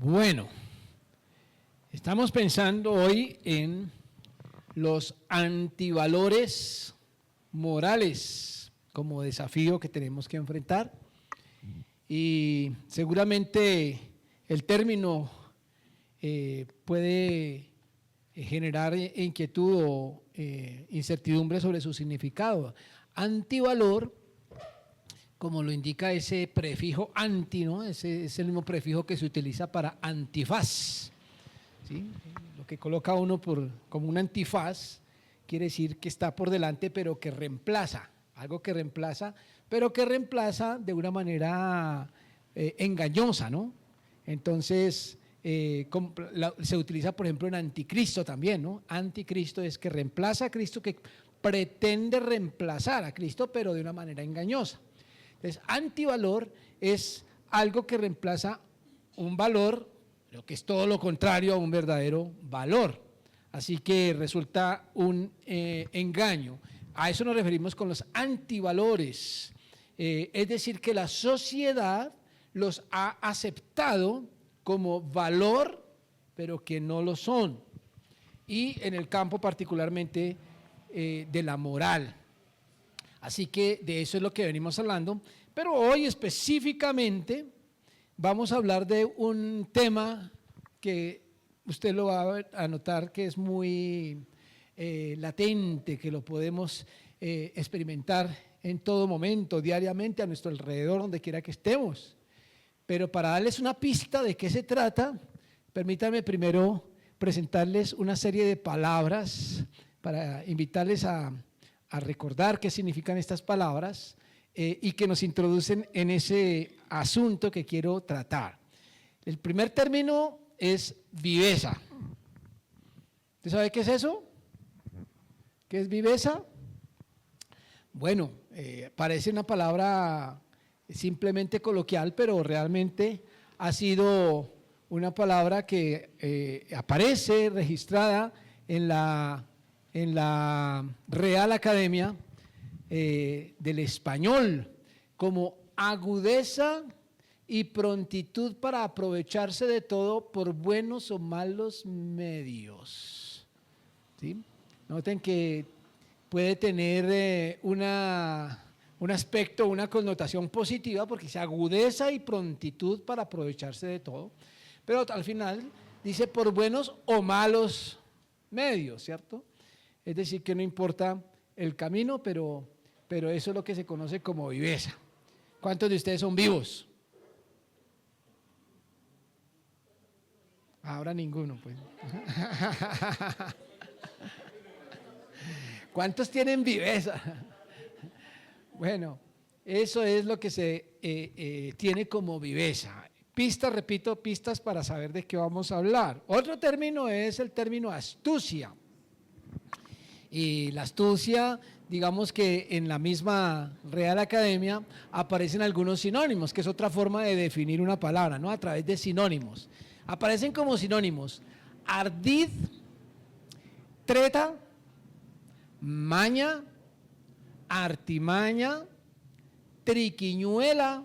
Bueno, estamos pensando hoy en los antivalores morales como desafío que tenemos que enfrentar y seguramente el término puede generar inquietud o incertidumbre sobre su significado. Antivalor, como lo indica ese prefijo anti, ¿no? Ese es el mismo prefijo que se utiliza para antifaz, ¿sí? Lo que coloca uno como un antifaz quiere decir que está por delante pero que reemplaza, algo que reemplaza, pero que reemplaza de una manera engañosa, ¿no? Entonces, se utiliza por ejemplo en anticristo también, ¿no? Anticristo es que reemplaza a Cristo, que pretende reemplazar a Cristo pero de una manera engañosa. Entonces, antivalor es algo que reemplaza un valor, lo que es todo lo contrario a un verdadero valor. Así que resulta un engaño. A eso nos referimos con los antivalores. Es decir, que la sociedad los ha aceptado como valor, pero que no lo son. Y en el campo particularmente de la moral. Así que de eso es lo que venimos hablando, pero hoy específicamente vamos a hablar de un tema que usted lo va a notar que es muy latente, que lo podemos experimentar en todo momento, diariamente, a nuestro alrededor, donde quiera que estemos. Pero para darles una pista de qué se trata, permítanme primero presentarles una serie de palabras para invitarles a recordar qué significan estas palabras y que nos introducen en ese asunto que quiero tratar. El primer término es viveza. ¿Usted sabe qué es eso? ¿Qué es viveza? Bueno, parece una palabra simplemente coloquial, pero realmente ha sido una palabra que aparece registrada en la Real Academia del Español como agudeza y prontitud para aprovecharse de todo por buenos o malos medios. ¿Sí? Noten que puede tener un aspecto, una connotación positiva porque dice agudeza y prontitud para aprovecharse de todo, pero al final dice por buenos o malos medios, ¿cierto? Es decir, que no importa el camino, pero eso es lo que se conoce como viveza. ¿Cuántos de ustedes son vivos? Ahora ninguno, pues. ¿Cuántos tienen viveza? Bueno, eso es lo que se tiene como viveza. Pistas, repito, pistas para saber de qué vamos a hablar. Otro término es el término astucia. Y la astucia, digamos que en la misma Real Academia aparecen algunos sinónimos, que es otra forma de definir una palabra, ¿no? A través de sinónimos. Aparecen como sinónimos ardid, treta, maña, artimaña, triquiñuela,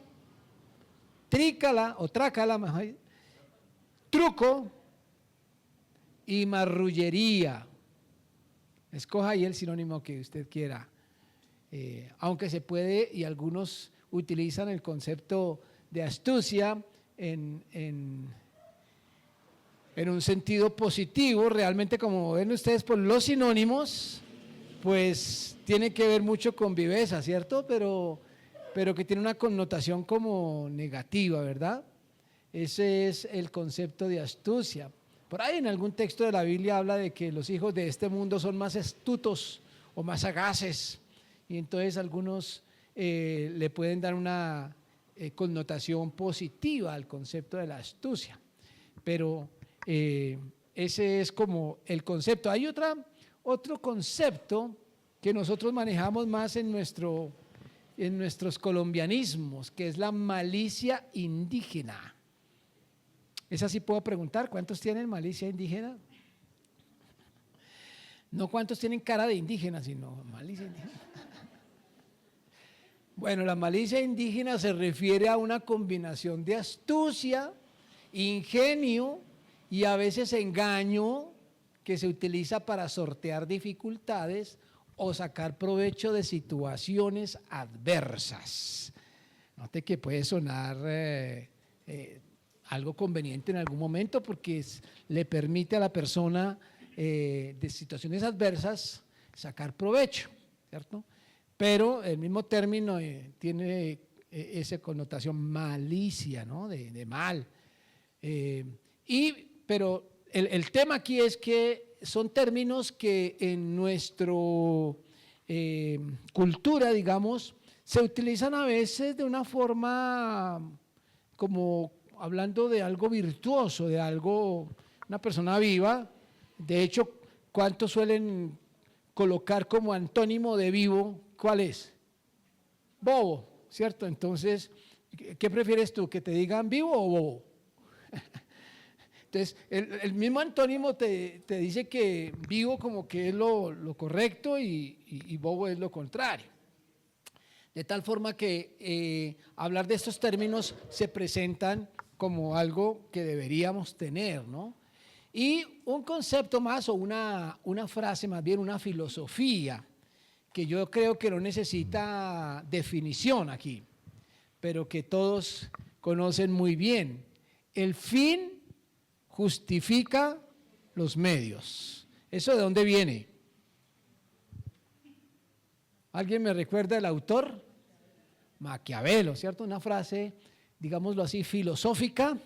trícala o trácala, mejor, truco y marrullería. Escoja ahí el sinónimo que usted quiera, aunque se puede, y algunos utilizan el concepto de astucia en un sentido positivo. Realmente, como ven ustedes por los sinónimos, pues tiene que ver mucho con viveza, ¿cierto? Pero que tiene una connotación como negativa, ¿verdad? Ese es el concepto de astucia. Por ahí en algún texto de la Biblia habla de que los hijos de este mundo son más astutos o más sagaces, y entonces algunos le pueden dar una connotación positiva al concepto de la astucia, pero ese es como el concepto. Hay otro concepto que nosotros manejamos más en nuestros colombianismos, que es la malicia indígena. ¿Esa sí puedo preguntar? ¿Cuántos tienen malicia indígena? No cuántos tienen cara de indígena, sino malicia indígena. Bueno, la malicia indígena se refiere a una combinación de astucia ingenio y a veces engaño que se utiliza para sortear dificultades o sacar provecho de situaciones adversas. Note que puede sonar algo conveniente en algún momento porque le permite a la persona de situaciones adversas sacar provecho, ¿cierto? Pero el mismo término tiene esa connotación malicia, ¿no? De mal. Pero el tema aquí es que son términos que en nuestra cultura, digamos, se utilizan a veces de una forma como hablando de algo virtuoso, de algo, una persona viva. De hecho, ¿cuántos suelen colocar como antónimo de vivo? ¿Cuál es? Bobo, ¿cierto? Entonces, ¿qué prefieres tú? ¿Que te digan vivo o bobo? Entonces, el mismo antónimo te dice que vivo como que es lo correcto y bobo es lo contrario. De tal forma que hablar de estos términos se presentan como algo que deberíamos tener, ¿no? Y un concepto más o una frase, más bien una filosofía, que yo creo que no necesita definición aquí, pero que todos conocen muy bien. El fin justifica los medios. ¿Eso de dónde viene? ¿Alguien me recuerda el autor? Maquiavelo, ¿cierto? Una frase, digámoslo así, filosófica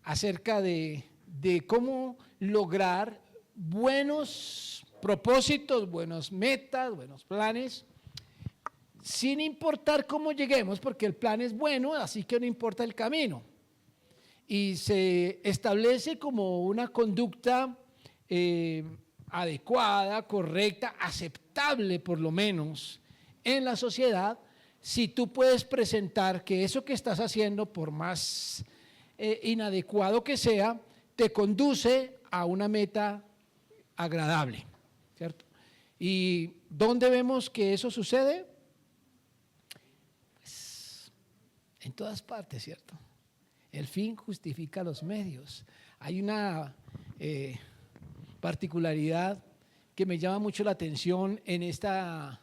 acerca de cómo lograr buenos propósitos, buenas metas, buenos planes, sin importar cómo lleguemos, porque el plan es bueno, así que no importa el camino. Y se establece como una conducta adecuada, correcta, aceptable por lo menos en la sociedad, si tú puedes presentar que eso que estás haciendo, por más inadecuado que sea, te conduce a una meta agradable, ¿cierto? ¿Y dónde vemos que eso sucede? Pues en todas partes, ¿cierto? El fin justifica los medios. Hay una particularidad que me llama mucho la atención en esta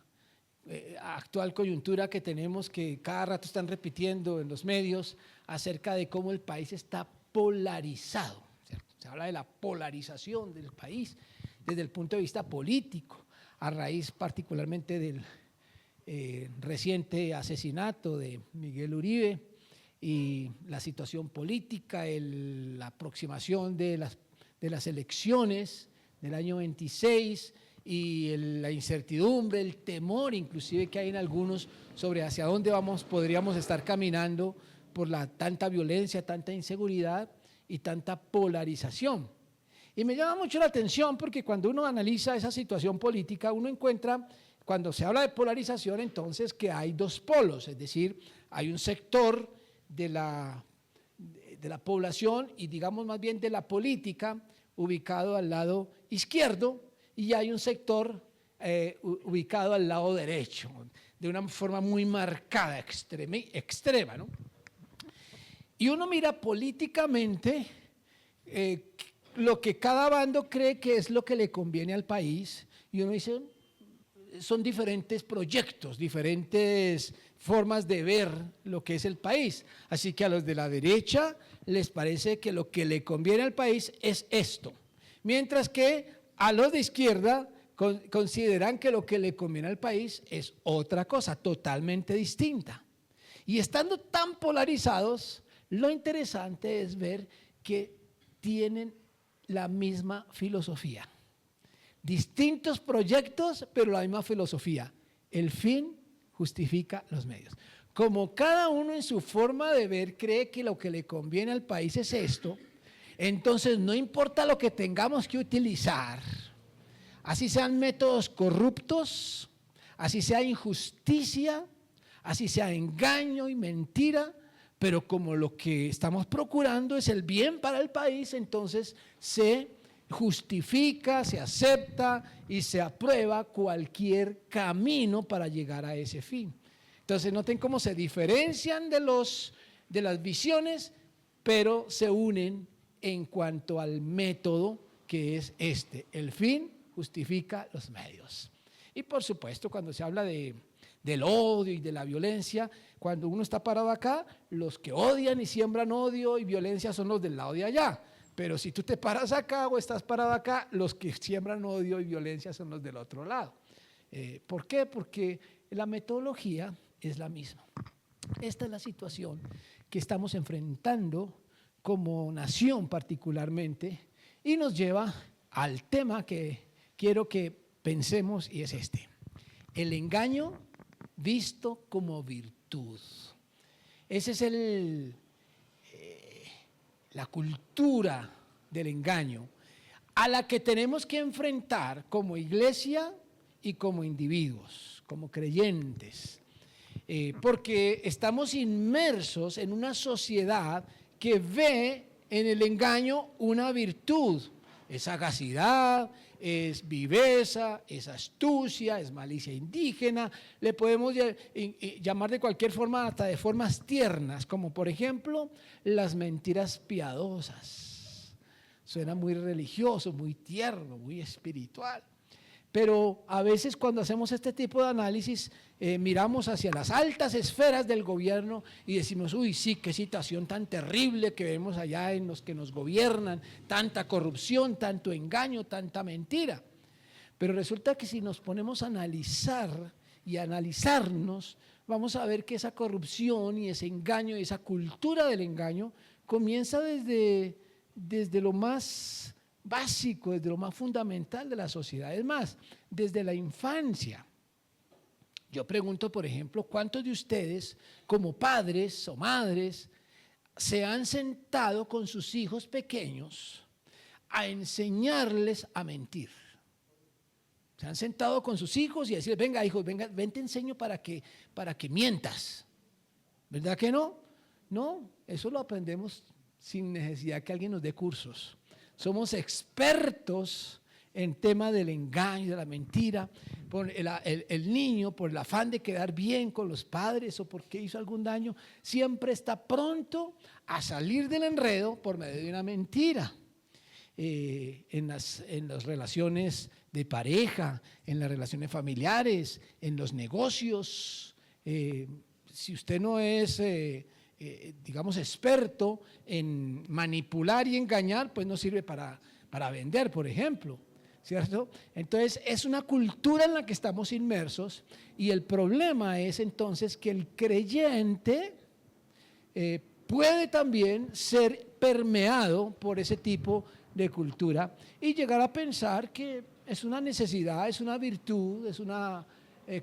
actual coyuntura que tenemos, que cada rato están repitiendo en los medios acerca de cómo el país está polarizado. Se habla de la polarización del país desde el punto de vista político, a raíz particularmente del reciente asesinato de Miguel Uribe y la situación política, la aproximación de las elecciones del año 26 y la incertidumbre, el temor inclusive que hay en algunos sobre hacia dónde podríamos estar caminando por tanta violencia, tanta inseguridad y tanta polarización. Y me llama mucho la atención porque cuando uno analiza esa situación política, uno encuentra, cuando se habla de polarización, entonces que hay dos polos, es decir, hay un sector de la población y digamos más bien de la política ubicado al lado izquierdo y hay un sector ubicado al lado derecho, de una forma muy marcada, extrema, ¿no? Y uno mira políticamente lo que cada bando cree que es lo que le conviene al país y uno dice, son diferentes proyectos, diferentes formas de ver lo que es el país. Así que a los de la derecha les parece que lo que le conviene al país es esto, mientras que a los de izquierda consideran que lo que le conviene al país es otra cosa totalmente distinta. Y estando tan polarizados, lo interesante es ver que tienen la misma filosofía. Distintos proyectos, pero la misma filosofía. El fin justifica los medios. Como cada uno en su forma de ver cree que lo que le conviene al país es esto, entonces no importa lo que tengamos que utilizar, así sean métodos corruptos, así sea injusticia, así sea engaño y mentira, pero como lo que estamos procurando es el bien para el país, entonces se justifica, se acepta y se aprueba cualquier camino para llegar a ese fin. Entonces noten cómo se diferencian de las visiones pero se unen en cuanto al método que es este: el fin justifica los medios. Y por supuesto, cuando se habla del odio y de la violencia, cuando uno está parado acá, los que odian y siembran odio y violencia son los del lado de allá. Pero si tú te paras acá o estás parado acá, los que siembran odio y violencia son los del otro lado. ¿Por qué? Porque la metodología es la misma. Esta es la situación que estamos enfrentando como nación particularmente, y nos lleva al tema que quiero que pensemos, y es este: el engaño visto como virtud. Esa es la cultura del engaño a la que tenemos que enfrentar como iglesia y como individuos, como creyentes, porque estamos inmersos en una sociedad que ve en el engaño una virtud. Es sagacidad, es viveza, es astucia, es malicia indígena. Le podemos llamar de cualquier forma, hasta de formas tiernas, como por ejemplo las mentiras piadosas. Suena muy religioso, muy tierno, muy espiritual. Pero a veces cuando hacemos este tipo de análisis, miramos hacia las altas esferas del gobierno y decimos: uy, sí, qué situación tan terrible que vemos allá en los que nos gobiernan, tanta corrupción, tanto engaño, tanta mentira. Pero resulta que si nos ponemos a analizar y analizarnos, vamos a ver que esa corrupción y ese engaño, esa cultura del engaño, comienza desde lo más básico, desde lo más fundamental de la sociedad. Es más, desde la infancia. Yo pregunto, por ejemplo, ¿cuántos de ustedes, como padres o madres, se han sentado con sus hijos pequeños a enseñarles a mentir? Se han sentado con sus hijos y decirles: venga, hijos, venga, ven, te enseño para que mientas. ¿Verdad que no? No, eso lo aprendemos sin necesidad que alguien nos dé cursos. Somos expertos en tema del engaño, de la mentira. Por el niño, por el afán de quedar bien con los padres o porque hizo algún daño, siempre está pronto a salir del enredo por medio de una mentira. En las relaciones de pareja, en las relaciones familiares, en los negocios. Si usted no es digamos, experto en manipular y engañar, pues no sirve para vender, por ejemplo, ¿cierto? Entonces, es una cultura en la que estamos inmersos, y el problema es entonces que el creyente puede también ser permeado por ese tipo de cultura y llegar a pensar que es una necesidad, es una virtud, es una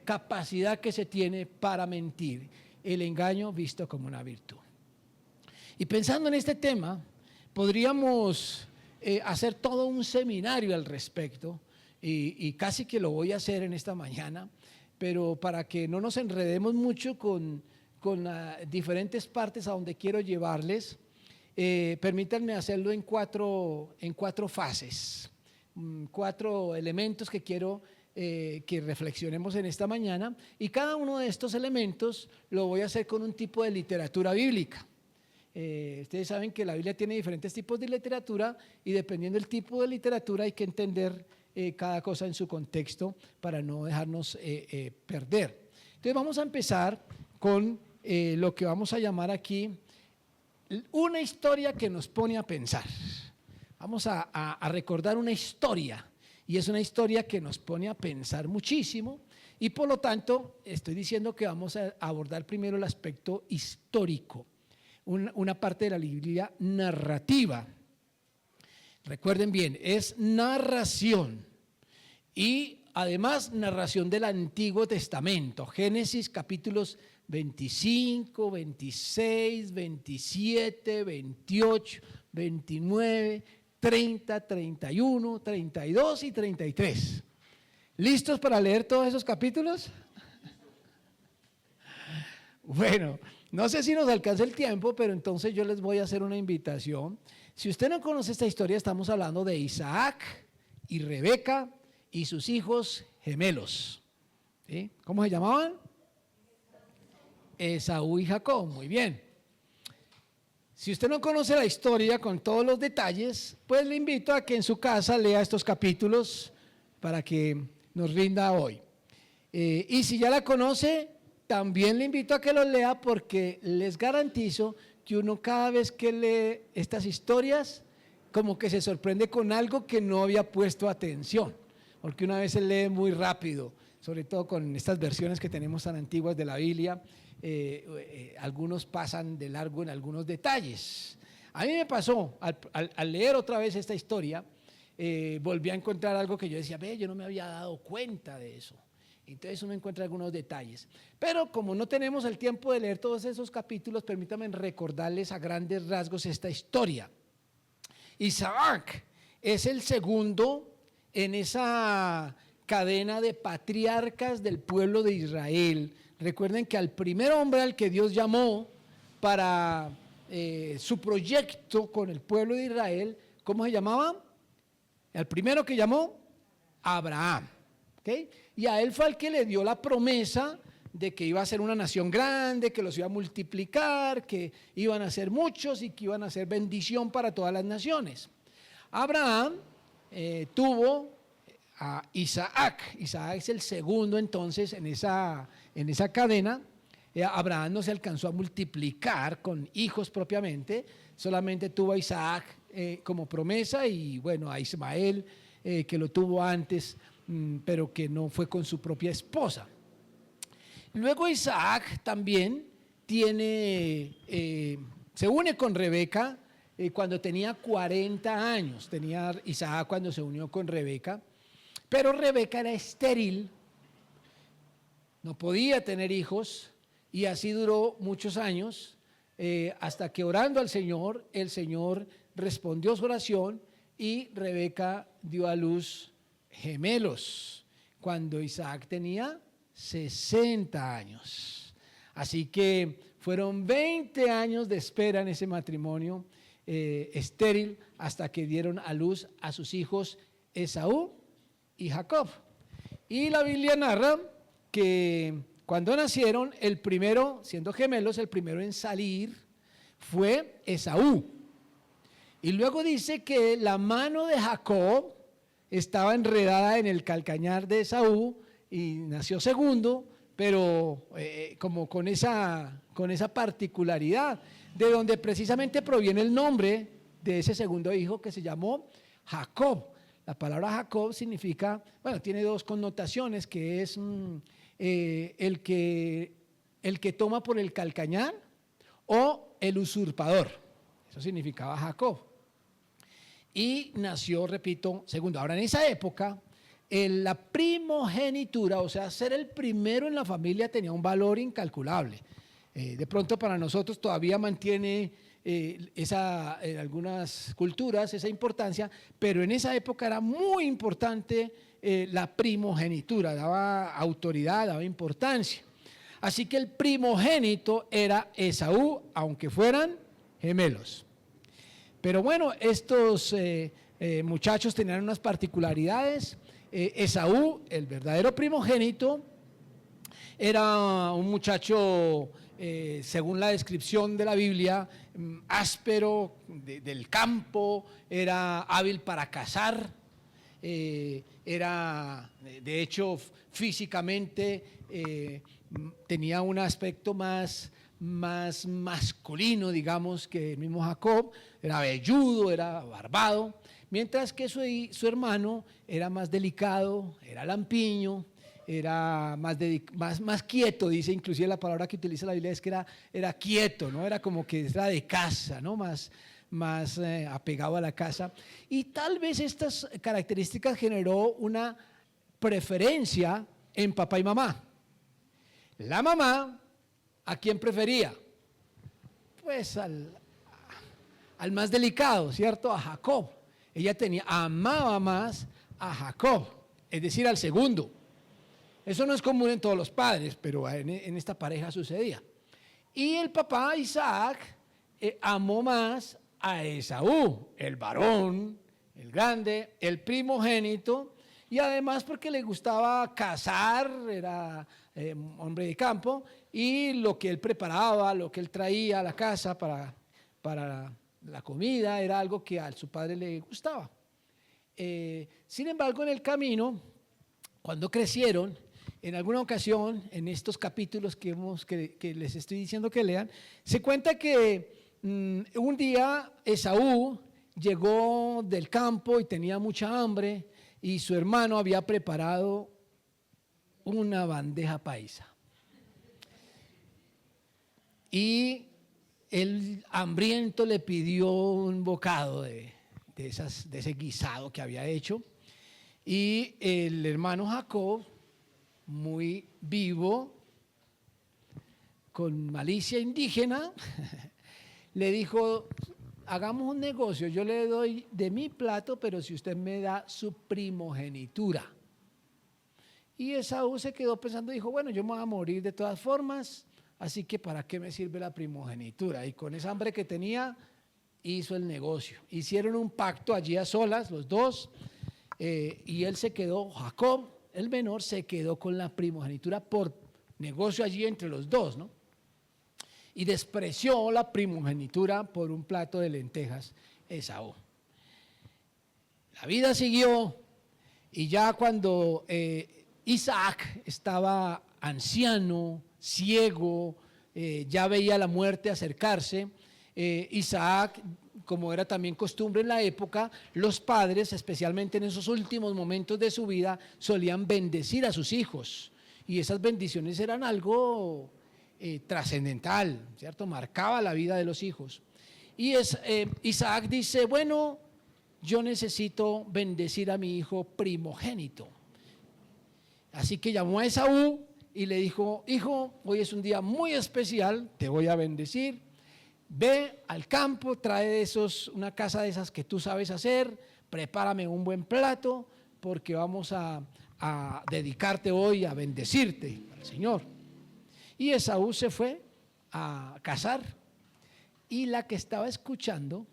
capacidad que se tiene para mentir. El engaño visto como una virtud. Y pensando en este tema, podríamos hacer todo un seminario al respecto, y casi que lo voy a hacer en esta mañana, pero para que no nos enredemos mucho con diferentes partes a donde quiero llevarles, permítanme hacerlo en cuatro fases, 4 elementos que quiero que reflexionemos en esta mañana, y cada uno de estos elementos lo voy a hacer con un tipo de literatura bíblica. Ustedes saben que la Biblia tiene diferentes tipos de literatura, y dependiendo del tipo de literatura hay que entender cada cosa en su contexto para no dejarnos perder. Entonces vamos a empezar con lo que vamos a llamar aquí una historia que nos pone a pensar. Vamos a recordar una historia. Y es una historia que nos pone a pensar muchísimo, y por lo tanto estoy diciendo que vamos a abordar primero el aspecto histórico, una parte de la Biblia narrativa. Recuerden bien, es narración, y además narración del Antiguo Testamento, Génesis capítulos 25, 26, 27, 28, 29, 30, 31, 32 y 33. ¿Listos para leer todos esos capítulos? Bueno, no sé si nos alcanza el tiempo, pero entonces yo les voy a hacer una invitación. Si usted no conoce esta historia, estamos hablando de Isaac y Rebeca y sus hijos gemelos. ¿Sí? ¿Cómo se llamaban? Esaú y Jacob. Muy bien. Si usted no conoce la historia con todos los detalles, pues le invito a que en su casa lea estos capítulos para que nos rinda hoy. Y si ya la conoce, también le invito a que los lea porque les garantizo que uno cada vez que lee estas historias, como que se sorprende con algo que no había puesto atención, porque una vez se lee muy rápido, sobre todo con estas versiones que tenemos tan antiguas de la Biblia. Algunos pasan de largo en algunos detalles. A mí me pasó, al leer otra vez esta historia, volví a encontrar algo que yo decía, yo no me había dado cuenta de eso. Entonces uno encuentra algunos detalles. Pero como no tenemos el tiempo de leer todos esos capítulos, permítanme recordarles a grandes rasgos esta historia. Isaac es el segundo en esa cadena de patriarcas del pueblo de Israel. Recuerden que al primer hombre al que Dios llamó para su proyecto con el pueblo de Israel, ¿cómo se llamaba? El primero que llamó, Abraham. ¿Okay? Y a él fue el que le dio la promesa de que iba a ser una nación grande, que los iba a multiplicar, que iban a ser muchos y que iban a ser bendición para todas las naciones. Abraham tuvo a Isaac. Isaac es el segundo entonces en esa cadena. Abraham no se alcanzó a multiplicar con hijos propiamente, solamente tuvo a Isaac como promesa y bueno, a Ismael que lo tuvo antes, pero que no fue con su propia esposa. Luego Isaac también se une con Rebeca cuando tenía 40 años, tenía Isaac cuando se unió con Rebeca. Pero Rebeca era estéril, no podía tener hijos y así duró muchos años hasta que orando al Señor, el Señor respondió su oración y Rebeca dio a luz gemelos cuando Isaac tenía 60 años. Así que fueron 20 años de espera en ese matrimonio estéril hasta que dieron a luz a sus hijos Esaú y Jacob. Y la Biblia narra que cuando nacieron, el primero, siendo gemelos, el primero en salir fue Esaú. Y luego dice que la mano de Jacob estaba enredada en el calcañar de Esaú y nació segundo, pero como con esa particularidad, de donde precisamente proviene el nombre de ese segundo hijo que se llamó Jacob. La palabra Jacob significa, bueno, tiene dos connotaciones, que es el que toma por el calcañar o el usurpador. Eso significaba Jacob. Y nació, repito, segundo. Ahora, en esa época, la primogenitura, o sea, ser el primero en la familia tenía un valor incalculable. De pronto para nosotros todavía mantiene en algunas culturas esa importancia, pero en esa época era muy importante la primogenitura, daba autoridad, daba importancia. Así que el primogénito era Esaú, aunque fueran gemelos. Pero bueno, estos muchachos tenían unas particularidades. Esaú, el verdadero primogénito, era un muchacho, según la descripción de la Biblia, áspero, del campo, era hábil para cazar, era, de hecho, físicamente tenía un aspecto más masculino, digamos, que el mismo Jacob. Era velludo, era barbado, mientras que su hermano era más delicado, era lampiño, era más quieto, dice, inclusive la palabra que utiliza la Biblia es que era quieto, ¿no? Era como que era de casa, ¿no? Más apegado a la casa. Y tal vez estas características generó una preferencia en papá y mamá. La mamá, ¿a quién prefería? Pues al más delicado, ¿cierto? A Jacob. Ella amaba más a Jacob, es decir, al segundo. Eso no es común en todos los padres, pero en esta pareja sucedía. Y el papá Isaac amó más a Esaú, el varón, el grande, el primogénito, y además porque le gustaba cazar, era hombre de campo, y lo que él preparaba, lo que él traía a la casa para para la comida, era algo que a su padre le gustaba. Sin embargo, en el camino, cuando crecieron, en alguna ocasión, en estos capítulos que les estoy diciendo que lean, se cuenta que un día Esaú llegó del campo y tenía mucha hambre y su hermano había preparado una bandeja paisa. Y el hambriento le pidió un bocado de ese guisado que había hecho. Y el hermano Jacob, muy vivo, con malicia indígena, le dijo: hagamos un negocio, yo le doy de mi plato, pero si usted me da su primogenitura. Y Esaú se quedó pensando, dijo: bueno, yo me voy a morir de todas formas, así que ¿para qué me sirve la primogenitura? Y con esa hambre que tenía, hizo el negocio. Hicieron un pacto allí a solas, los dos, y él se quedó, Jacob, el menor, se quedó con la primogenitura por negocio allí entre los dos, ¿no? Y despreció la primogenitura por un plato de lentejas, Esaú. La vida siguió y ya cuando Isaac estaba anciano, ciego, ya veía la muerte acercarse, Isaac, como era también costumbre en la época, los padres, especialmente en esos últimos momentos de su vida, solían bendecir a sus hijos. Y esas bendiciones eran algo trascendental, ¿cierto? Marcaba la vida de los hijos. Y Isaac dice: bueno, yo necesito bendecir a mi hijo primogénito. Así que llamó a Esaú y le dijo: hijo, hoy es un día muy especial, te voy a bendecir. Ve al campo, trae una casa de esas que tú sabes hacer, prepárame un buen plato, porque vamos a dedicarte hoy a bendecirte al Señor. Y Esaú se fue a cazar, y la que estaba escuchando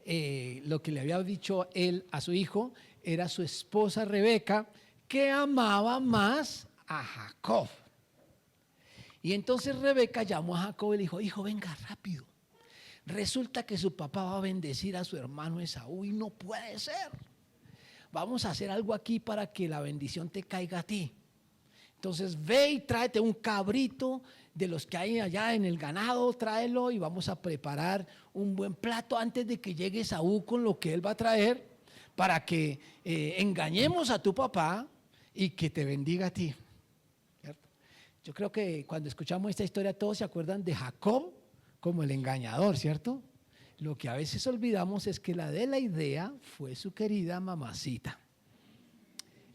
lo que le había dicho él a su hijo era su esposa Rebeca, que amaba más a Jacob. Y entonces Rebeca llamó a Jacob y le dijo: hijo, venga rápido, resulta que su papá va a bendecir a su hermano Esaú y no puede ser. Vamos a hacer algo aquí para que la bendición te caiga a ti. Entonces ve y tráete un cabrito de los que hay allá en el ganado, tráelo y vamos a preparar un buen plato antes de que llegue Esaú con lo que él va a traer, para que engañemos a tu papá y que te bendiga a ti. ¿Cierto? Yo creo que cuando escuchamos esta historia todos se acuerdan de Jacob como el engañador, ¿cierto? Lo que a veces olvidamos es que la de la idea fue su querida mamacita.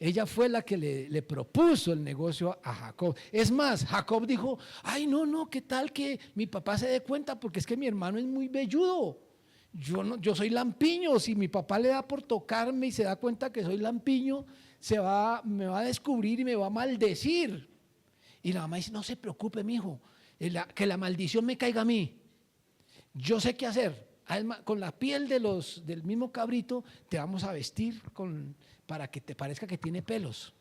Ella fue la que le propuso el negocio a Jacob. Es más, Jacob dijo: ay, no, ¿qué tal que mi papá se dé cuenta? Porque es que mi hermano es muy velludo. Yo soy lampiño. Si mi papá le da por tocarme y se da cuenta que soy lampiño, me va a descubrir y me va a maldecir. Y la mamá dice: no se preocupe, mijo, que la maldición me caiga a mí. Yo sé qué hacer. Además, con la piel del mismo cabrito te vamos a vestir para que te parezca que tiene pelos.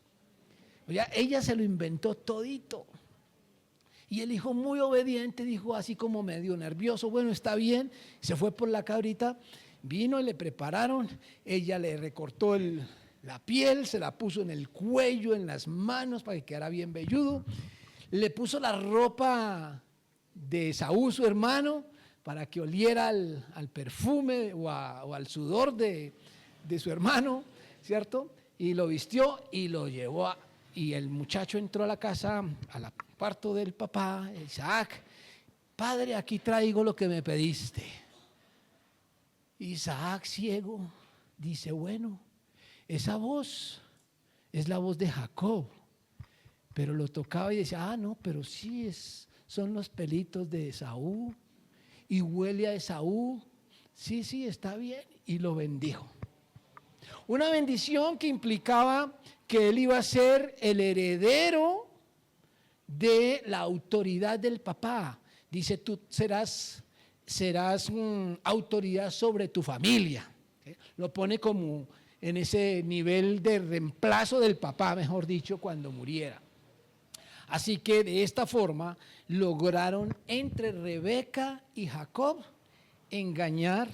O sea, ella se lo inventó todito. Y el hijo, muy obediente, dijo, así como medio nervioso: bueno, está bien. Se fue por la cabrita, vino y le prepararon. Ella le recortó la piel, se la puso en el cuello, en las manos, para que quedara bien velludo. Le puso la ropa de Esaú, su hermano, para que oliera al perfume o al sudor de su hermano, ¿cierto? Y lo vistió y lo llevó y el muchacho entró a la casa, al cuarto del papá, Isaac: padre, aquí traigo lo que me pediste. Isaac, ciego, dice: bueno, esa voz es la voz de Jacob. Pero lo tocaba y decía: no, pero sí, son los pelitos de Esaú. Y huele a Esaú. Sí, está bien. Y lo bendijo. Una bendición que implicaba que él iba a ser el heredero de la autoridad del papá. Dice: tú serás autoridad sobre tu familia. Lo pone como en ese nivel de reemplazo del papá, mejor dicho, cuando muriera. Así que de esta forma lograron entre Rebeca y Jacob engañar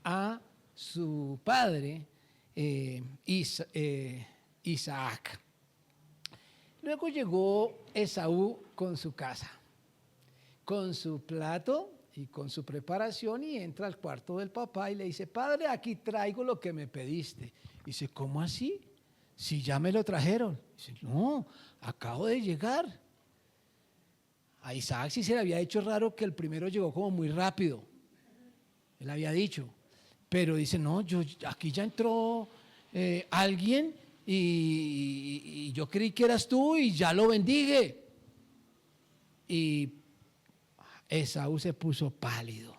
a su padre Isaac. Luego llegó Esaú con su casa, con su plato y con su preparación, y entra al cuarto del papá y le dice: padre, aquí traigo lo que me pediste. Y dice: ¿cómo así? Si ya me lo trajeron. Dice: no, acabo de llegar. A Isaac sí se le había hecho raro que el primero llegó como muy rápido. Él había dicho. Pero dice: no, aquí ya entró alguien y yo creí que eras tú y ya lo bendigue. Y Esaú se puso pálido.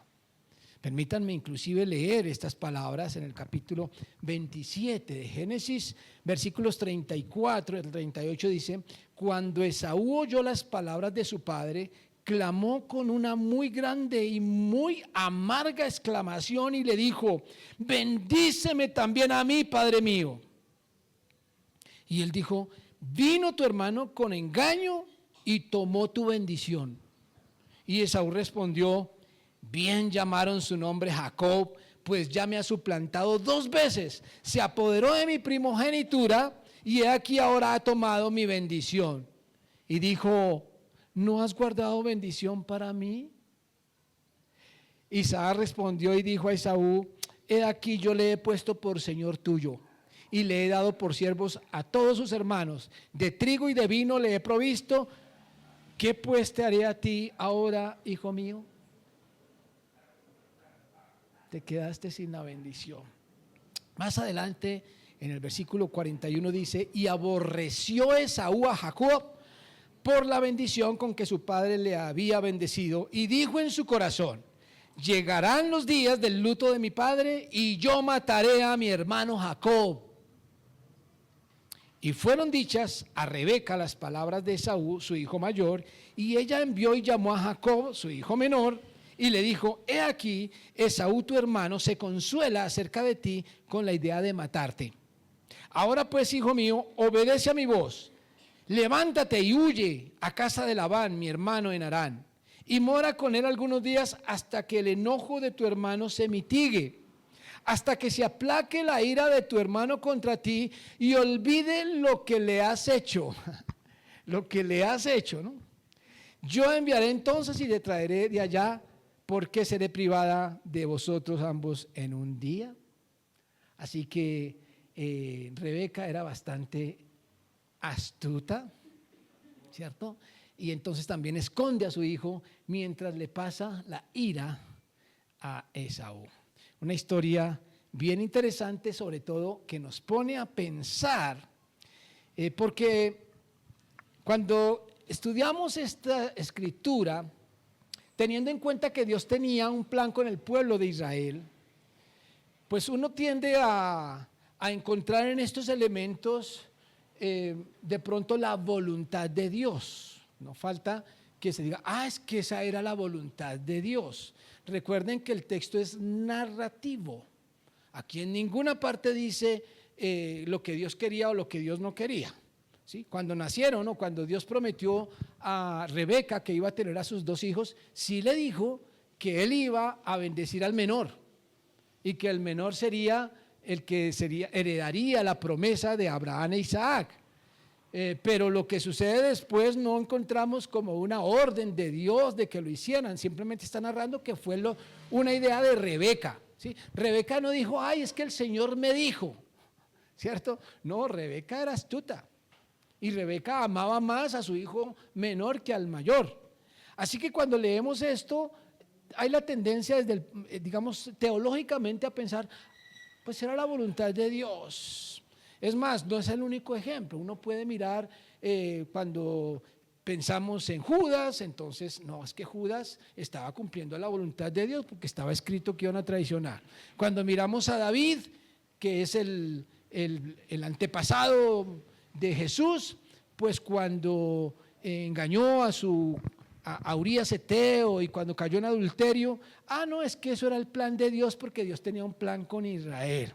Permítanme inclusive leer estas palabras en el capítulo 27 de Génesis, versículos 34 al 38 dice: cuando Esaú oyó las palabras de su padre, clamó con una muy grande y muy amarga exclamación y le dijo: bendíceme también a mí, padre mío. Y él dijo: vino tu hermano con engaño y tomó tu bendición. Y Esaú respondió: bien llamaron su nombre Jacob, pues ya me ha suplantado 2 veces, se apoderó de mi primogenitura y he aquí ahora ha tomado mi bendición. Y dijo: ¿no has guardado bendición para mí? Isaac respondió y dijo a Esaú: he aquí yo le he puesto por señor tuyo y le he dado por siervos a todos sus hermanos, de trigo y de vino le he provisto. ¿Qué pues te haré a ti ahora, hijo mío? Te quedaste sin la bendición. Más adelante, en el versículo 41 dice: y aborreció Esaú a Jacob por la bendición con que su padre le había bendecido, y dijo en su corazón: llegarán los días del luto de mi padre, y yo mataré a mi hermano Jacob. Y fueron dichas a Rebeca las palabras de Esaú, su hijo mayor, y ella envió y llamó a Jacob, su hijo menor, y le dijo: he aquí, Esaú tu hermano se consuela acerca de ti con la idea de matarte. Ahora pues, hijo mío, obedece a mi voz, levántate y huye a casa de Labán, mi hermano, en Harán, y mora con él algunos días hasta que el enojo de tu hermano se mitigue, hasta que se aplaque la ira de tu hermano contra ti y olvide lo que le has hecho. Lo que le has hecho, ¿no? Yo enviaré entonces y le traeré de allá, porque seré privada de vosotros ambos en un día. Así que Rebeca era bastante astuta, ¿cierto? Y entonces también esconde a su hijo mientras le pasa la ira a Esaú. Una historia bien interesante, sobre todo que nos pone a pensar, porque cuando estudiamos esta escritura, teniendo en cuenta que Dios tenía un plan con el pueblo de Israel, pues uno tiende a encontrar en estos elementos de pronto la voluntad de Dios. No falta que se diga: es que esa era la voluntad de Dios. Recuerden que el texto es narrativo. Aquí en ninguna parte dice lo que Dios quería o lo que Dios no quería. ¿Sí? Cuando nacieron o cuando Dios prometió a Rebeca que iba a tener a sus 2 hijos, sí le dijo que él iba a bendecir al menor y que el menor sería el que heredaría la promesa de Abraham e Isaac. Pero lo que sucede después no encontramos como una orden de Dios de que lo hicieran, simplemente está narrando que fue una idea de Rebeca, ¿sí? Rebeca no dijo: es que el Señor me dijo, ¿cierto? No, Rebeca era astuta y Rebeca amaba más a su hijo menor que al mayor. Así que cuando leemos esto, hay la tendencia desde digamos teológicamente a pensar: pues era la voluntad de Dios. Es más, no es el único ejemplo. Uno puede mirar cuando pensamos en Judas, entonces no, es que Judas estaba cumpliendo la voluntad de Dios porque estaba escrito que iban a traicionar. Cuando miramos a David, que es el antepasado de Jesús, pues cuando engañó a Urías Eteo y cuando cayó en adulterio, no, es que eso era el plan de Dios porque Dios tenía un plan con Israel.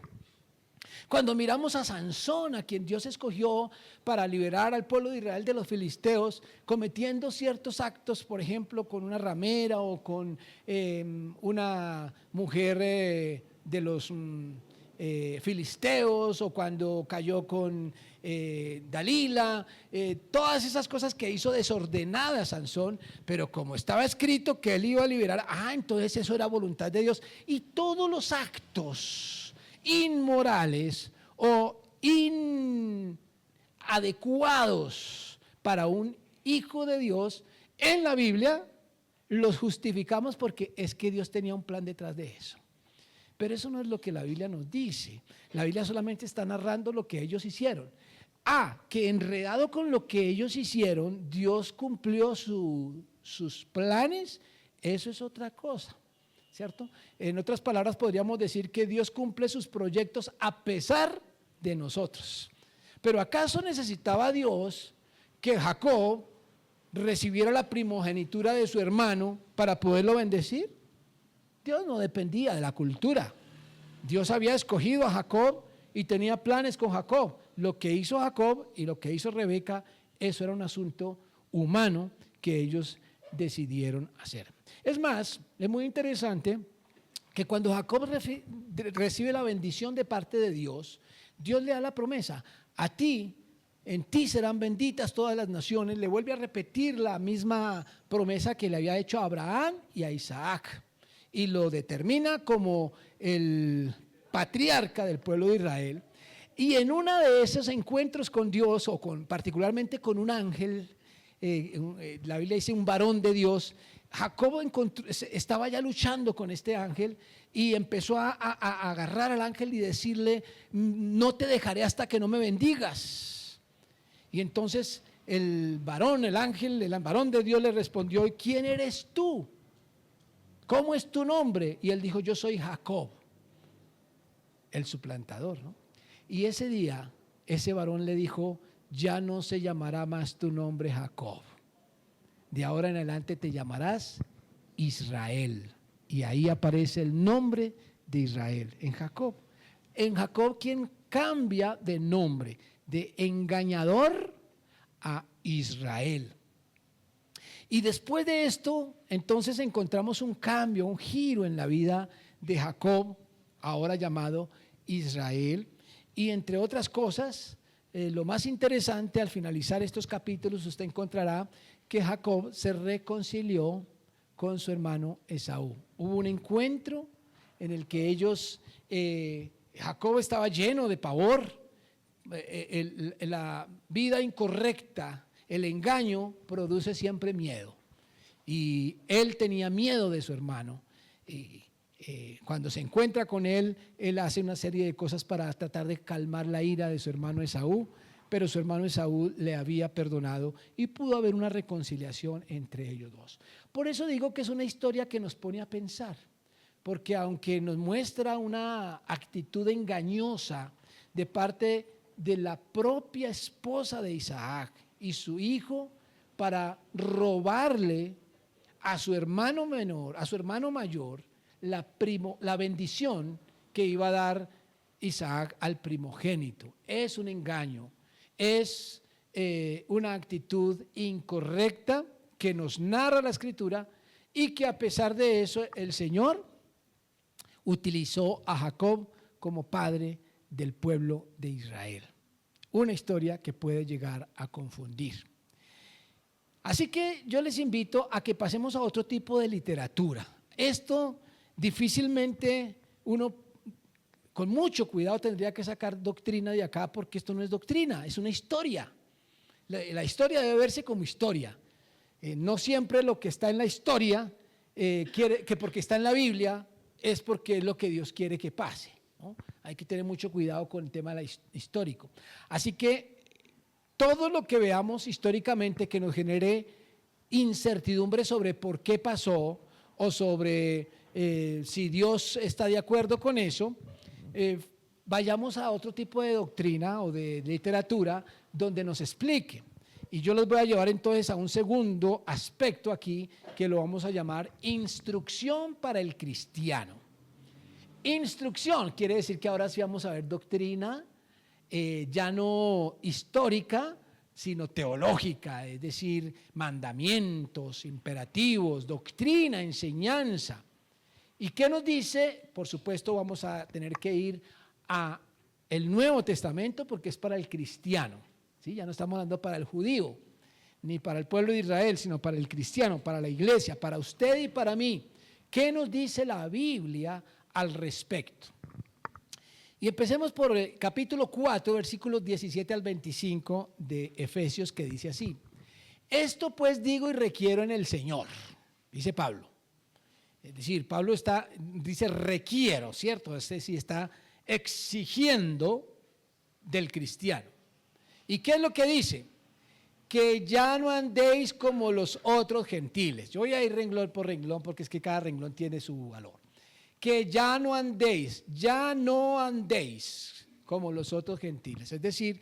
Cuando miramos a Sansón, a quien Dios escogió para liberar al pueblo de Israel de los filisteos, cometiendo ciertos actos, por ejemplo, con una ramera o con una mujer de los filisteos, o cuando cayó con Dalila, todas esas cosas que hizo desordenadas Sansón, pero como estaba escrito que él iba a liberar, entonces eso era voluntad de Dios. Y todos los actos inmorales o inadecuados para un hijo de Dios en la Biblia los justificamos porque es que Dios tenía un plan detrás de eso. Pero eso no es lo que la Biblia nos dice. La Biblia solamente está narrando lo que ellos hicieron. Que enredado con lo que ellos hicieron, Dios cumplió sus planes, eso es otra cosa, ¿cierto? En otras palabras, podríamos decir que Dios cumple sus proyectos a pesar de nosotros. Pero ¿acaso necesitaba Dios que Jacob recibiera la primogenitura de su hermano para poderlo bendecir? Dios no dependía de la cultura. Dios había escogido a Jacob y tenía planes con Jacob. Lo que hizo Jacob y lo que hizo Rebeca, eso era un asunto humano que ellos decidieron hacer. Es más, es muy interesante que cuando Jacob recibe la bendición de parte de Dios, Dios le da la promesa: en ti serán benditas todas las naciones. Le vuelve a repetir la misma promesa que le había hecho a Abraham y a Isaac, y lo determina como el patriarca del pueblo de Israel. Y en uno de esos encuentros con Dios, o particularmente con un ángel, la Biblia dice un varón de Dios, Jacob estaba ya luchando con este ángel y empezó a agarrar al ángel y decirle: no te dejaré hasta que no me bendigas. Y entonces el varón de Dios le respondió: ¿y quién eres tú? ¿Cómo es tu nombre? Y él dijo: yo soy Jacob, el suplantador, ¿no? Y ese día, ese varón le dijo: ya no se llamará más tu nombre Jacob, de ahora en adelante te llamarás Israel. Y ahí aparece el nombre de Israel, en Jacob. En Jacob, quien cambia de nombre, de engañador a Israel. Y después de esto, entonces encontramos un cambio, un giro en la vida de Jacob, ahora llamado Israel. Y entre otras cosas, lo más interesante, al finalizar estos capítulos, usted encontrará que Jacob se reconcilió con su hermano Esaú. Hubo un encuentro en el que Jacob estaba lleno de pavor. La vida incorrecta, el engaño, produce siempre miedo. Y él tenía miedo de su hermano. Y cuando se encuentra con él, él hace una serie de cosas para tratar de calmar la ira de su hermano Esaú, pero su hermano Esaú le había perdonado y pudo haber una reconciliación entre ellos dos. Por eso digo que es una historia que nos pone a pensar, porque aunque nos muestra una actitud engañosa de parte de la propia esposa de Isaac y su hijo para robarle a su hermano menor, a su hermano mayor, la bendición que iba a dar Isaac al primogénito. Es un engaño, es una actitud incorrecta que nos narra la Escritura, y que a pesar de eso el Señor utilizó a Jacob como padre del pueblo de Israel. Una historia que puede llegar a confundir. Así que yo les invito a que pasemos a otro tipo de literatura. Esto difícilmente uno, con mucho cuidado, tendría que sacar doctrina de acá, porque esto no es doctrina, es una historia. La historia debe verse como historia. No siempre lo que está en la historia, que porque está en la Biblia, es porque es lo que Dios quiere que pase, ¿no? Hay que tener mucho cuidado con el tema histórico. Así que todo lo que veamos históricamente que nos genere incertidumbre sobre por qué pasó, o sobre si Dios está de acuerdo con eso, vayamos a otro tipo de doctrina o de literatura donde nos explique. Y yo los voy a llevar entonces a un segundo aspecto aquí, que lo vamos a llamar instrucción para el cristiano. instrucción. Quiere decir que ahora sí vamos a ver doctrina, ya no histórica, sino teológica, es decir, mandamientos, imperativos, doctrina, enseñanza. ¿Y qué nos dice? Por supuesto vamos a tener que ir a el Nuevo Testamento porque es para el cristiano, ¿sí? Ya no estamos hablando para el judío, ni para el pueblo de Israel, sino para el cristiano, para la iglesia, para usted y para mí. ¿Qué nos dice la Biblia al respecto? Y empecemos por el capítulo 4, versículos 17 al 25 de Efesios, que dice así: esto pues digo y requiero en el Señor, dice Pablo. Es decir, Pablo dice requiero, ¿cierto? Es decir, está exigiendo del cristiano. ¿Y qué es lo que dice? Que ya no andéis como los otros gentiles. Yo voy a ir renglón por renglón porque es que cada renglón tiene su valor. Que ya no andéis como los otros gentiles. Es decir,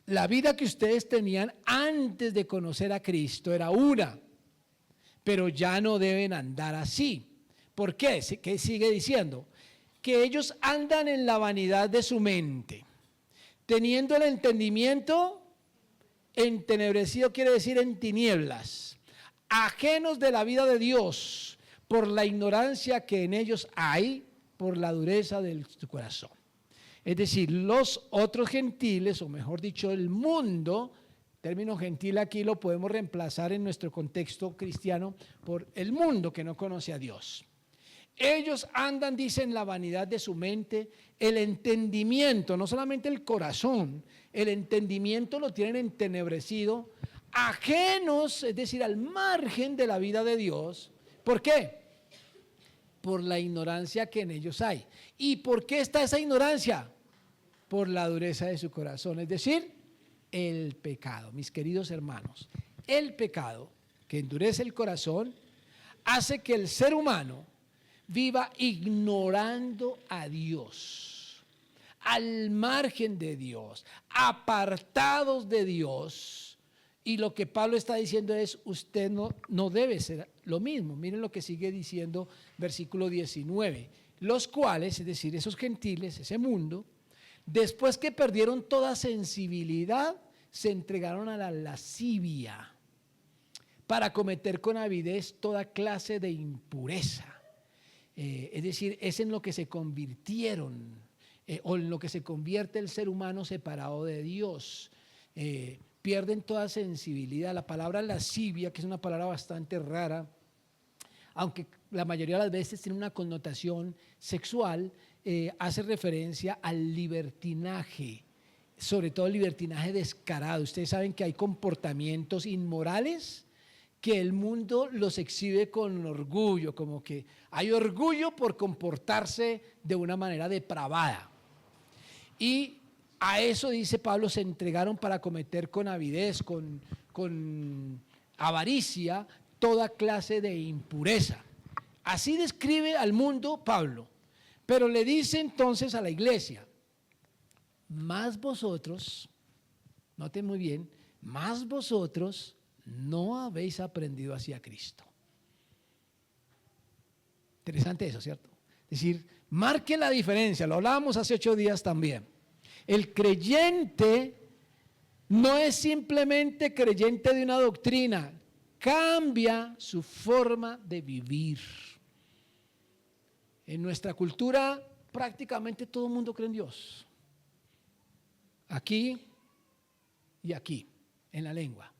la vida que ustedes tenían antes de conocer a Cristo era una, pero ya no deben andar así. ¿Por qué? ¿Qué sigue diciendo? Que ellos andan en la vanidad de su mente, teniendo el entendimiento entenebrecido, quiere decir en tinieblas, ajenos de la vida de Dios, por la ignorancia que en ellos hay, por la dureza de su corazón. Es decir, los otros gentiles, o mejor dicho, el mundo, término gentil aquí lo podemos reemplazar en nuestro contexto cristiano por el mundo que no conoce a Dios. Ellos andan, dicen, la vanidad de su mente, el entendimiento, no solamente el corazón, el entendimiento lo tienen entenebrecido, ajenos, es decir, al margen de la vida de Dios. ¿Por qué? Por la ignorancia que en ellos hay. ¿Y por qué está esa ignorancia? Por la dureza de su corazón, es decir, el pecado. Mis queridos hermanos, el pecado que endurece el corazón hace que el ser humano viva ignorando a Dios, al margen de Dios, apartados de Dios. Y lo que Pablo está diciendo es, usted no debe ser lo mismo. Miren lo que sigue diciendo versículo 19. Los cuales, es decir, esos gentiles, ese mundo, después que perdieron toda sensibilidad, se entregaron a la lascivia para cometer con avidez toda clase de impureza. Es decir, es en lo que se convirtieron, o en lo que se convierte el ser humano separado de Dios. Pierden toda sensibilidad. La palabra lascivia, que es una palabra bastante rara, aunque la mayoría de las veces tiene una connotación sexual, hace referencia al libertinaje, sobre todo el libertinaje descarado. Ustedes saben que hay comportamientos inmorales que el mundo los exhibe con orgullo, como que hay orgullo por comportarse de una manera depravada. Y a eso, dice Pablo, se entregaron para cometer con avidez, con avaricia, toda clase de impureza. Así describe al mundo Pablo, pero le dice entonces a la iglesia, más vosotros, noten muy bien, más vosotros no habéis aprendido hacia Cristo. Interesante eso, ¿cierto? Es decir, marque la diferencia, lo hablábamos hace 8 días también. El creyente no es simplemente creyente de una doctrina, cambia su forma de vivir. En nuestra cultura prácticamente todo el mundo cree en Dios. Aquí y aquí, en la lengua.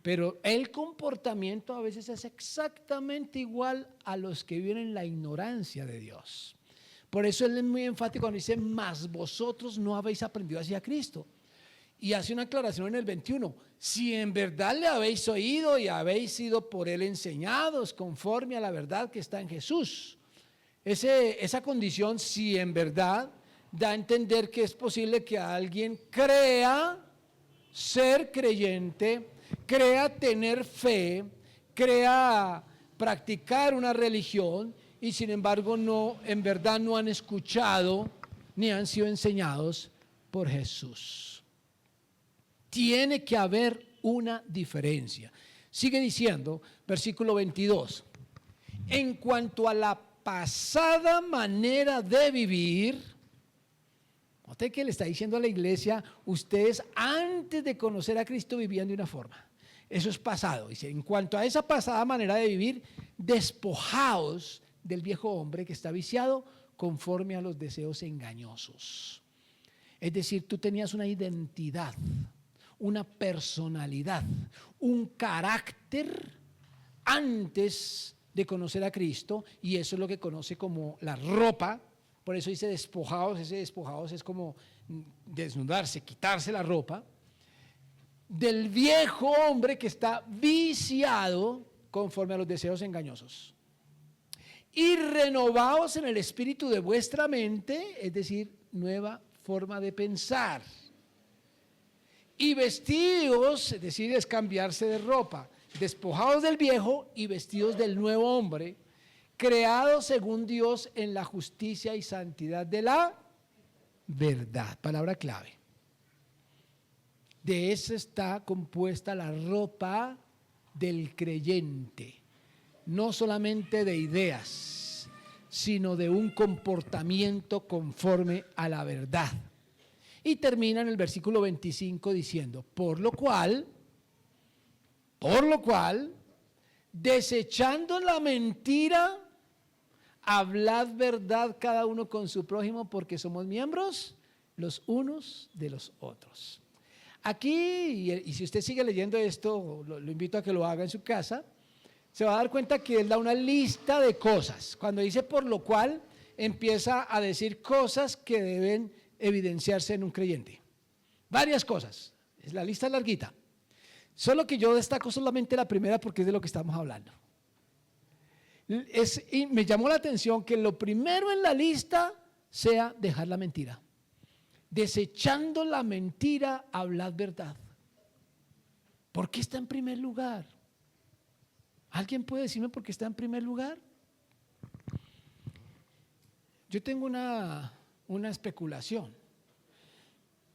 Pero el comportamiento a veces es exactamente igual a los que viven en la ignorancia de Dios. Por eso él es muy enfático cuando dice, mas vosotros no habéis aprendido hacia Cristo. Y hace una aclaración en el 21, si en verdad le habéis oído y habéis sido por él enseñados conforme a la verdad que está en Jesús. Esa condición, si en verdad, da a entender que es posible que alguien crea ser creyente, crea tener fe, crea practicar una religión y sin embargo en verdad no han escuchado ni han sido enseñados por Jesús. Tiene que haber una diferencia. Sigue diciendo, versículo 22, en cuanto a la pasada manera de vivir. Usted que le está diciendo a la iglesia, ustedes antes de conocer a Cristo vivían de una forma. Eso es pasado. Dice, en cuanto a esa pasada manera de vivir, despojaos del viejo hombre que está viciado conforme a los deseos engañosos. Es decir, tú tenías una identidad, una personalidad, un carácter antes de conocer a Cristo, y eso es lo que conoce como la ropa. Por eso dice despojados. Ese despojados es como desnudarse, quitarse la ropa del viejo hombre que está viciado conforme a los deseos engañosos. Y renovaos en el espíritu de vuestra mente, es decir, nueva forma de pensar. Y vestidos, es decir, es cambiarse de ropa, despojados del viejo y vestidos del nuevo hombre, creados según Dios en la justicia y santidad de la verdad. Palabra clave. De eso está compuesta la ropa del creyente. No solamente de ideas, sino de un comportamiento conforme a la verdad. Y termina en el versículo 25 diciendo, por lo cual, desechando la mentira, hablad verdad cada uno con su prójimo, porque somos miembros los unos de los otros. Aquí, y si usted sigue leyendo esto, lo invito a que lo haga en su casa, se va a dar cuenta que él da una lista de cosas. Cuando dice por lo cual, empieza a decir cosas que deben evidenciarse en un creyente. Varias cosas. La lista es larguita. Solo que yo destaco solamente la primera porque es de lo que estamos hablando. Y me llamó la atención que lo primero en la lista sea dejar la mentira. Desechando la mentira, hablad verdad. ¿Por qué está en primer lugar? ¿Alguien puede decirme por qué está en primer lugar? Yo tengo una especulación.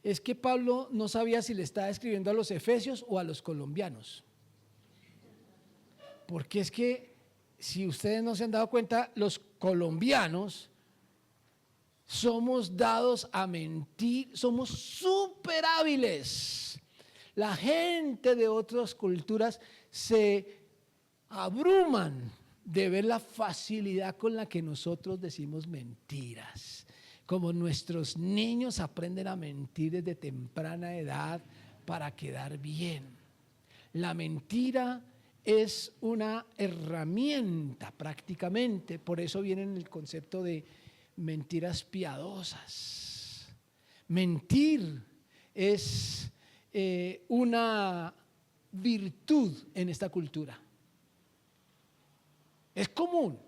Es que Pablo no sabía si le estaba escribiendo a los efesios o a los colombianos. Porque es que, si ustedes no se han dado cuenta, los colombianos somos dados a mentir, somos súper hábiles. La gente de otras culturas se abruman de ver la facilidad con la que nosotros decimos mentiras. Como nuestros niños aprenden a mentir desde temprana edad para quedar bien. La mentira es una herramienta prácticamente, por eso viene en el concepto de mentiras piadosas. Mentir es una virtud en esta cultura. Es común.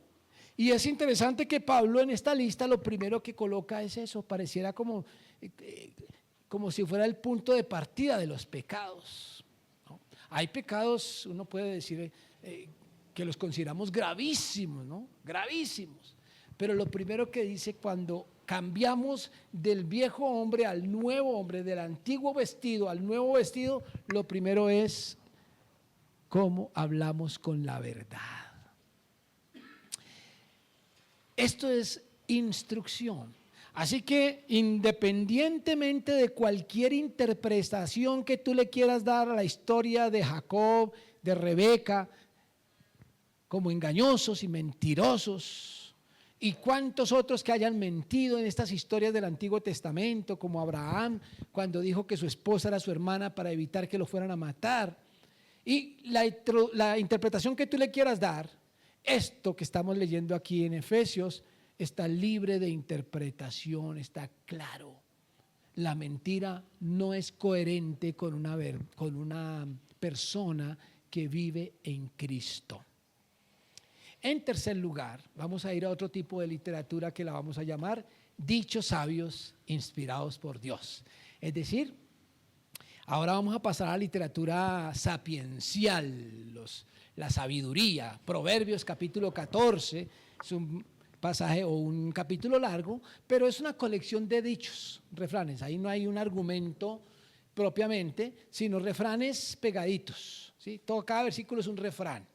Y es interesante que Pablo en esta lista lo primero que coloca es eso, pareciera como si fuera el punto de partida de los pecados, ¿no? Hay pecados, uno puede decir que los consideramos gravísimos, ¿no? Gravísimos. Pero lo primero que dice cuando cambiamos del viejo hombre al nuevo hombre, del antiguo vestido al nuevo vestido, lo primero es cómo hablamos con la verdad. Esto es instrucción. Así que independientemente de cualquier interpretación que tú le quieras dar a la historia de Jacob, de Rebeca, como engañosos y mentirosos, y cuántos otros que hayan mentido en estas historias del Antiguo Testamento, como Abraham, cuando dijo que su esposa era su hermana para evitar que lo fueran a matar, y la interpretación que tú le quieras dar, esto que estamos leyendo aquí en Efesios está libre de interpretación, está claro. La mentira no es coherente con una persona que vive en Cristo. En tercer lugar, vamos a ir a otro tipo de literatura que la vamos a llamar dichos sabios inspirados por Dios. Es decir, ahora vamos a pasar a la literatura sapiencial, la sabiduría. Proverbios capítulo 14 es un pasaje o un capítulo largo, pero es una colección de dichos, refranes. Ahí no hay un argumento propiamente, sino refranes pegaditos, ¿sí? Cada versículo es un refrán.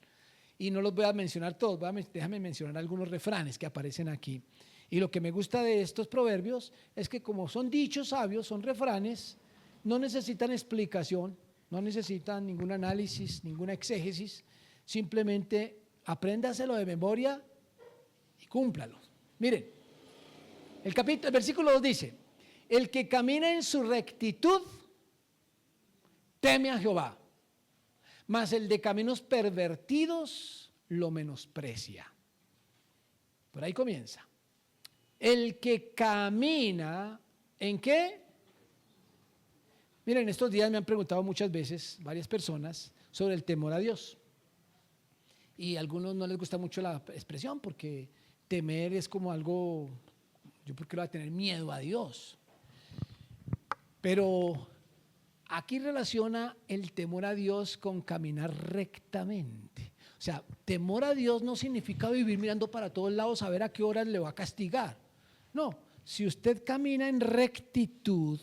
y no los voy a mencionar todos, déjame mencionar algunos refranes que aparecen aquí. Y lo que me gusta de estos proverbios es que como son dichos sabios, son refranes, no necesitan explicación, no necesitan ningún análisis, ninguna exégesis, simplemente apréndaselo de memoria y cúmplalo. Miren, el versículo 2 dice, el que camina en su rectitud teme a Jehová, mas el de caminos pervertidos lo menosprecia. Por ahí comienza. El que camina, ¿en qué? Miren, estos días me han preguntado muchas veces varias personas sobre el temor a Dios. Y a algunos no les gusta mucho la expresión porque temer es como algo, yo por qué le voy a tener miedo a Dios. Pero aquí relaciona el temor a Dios con caminar rectamente. O sea, temor a Dios no significa vivir mirando para todos lados a ver a qué horas le va a castigar. No, si usted camina en rectitud,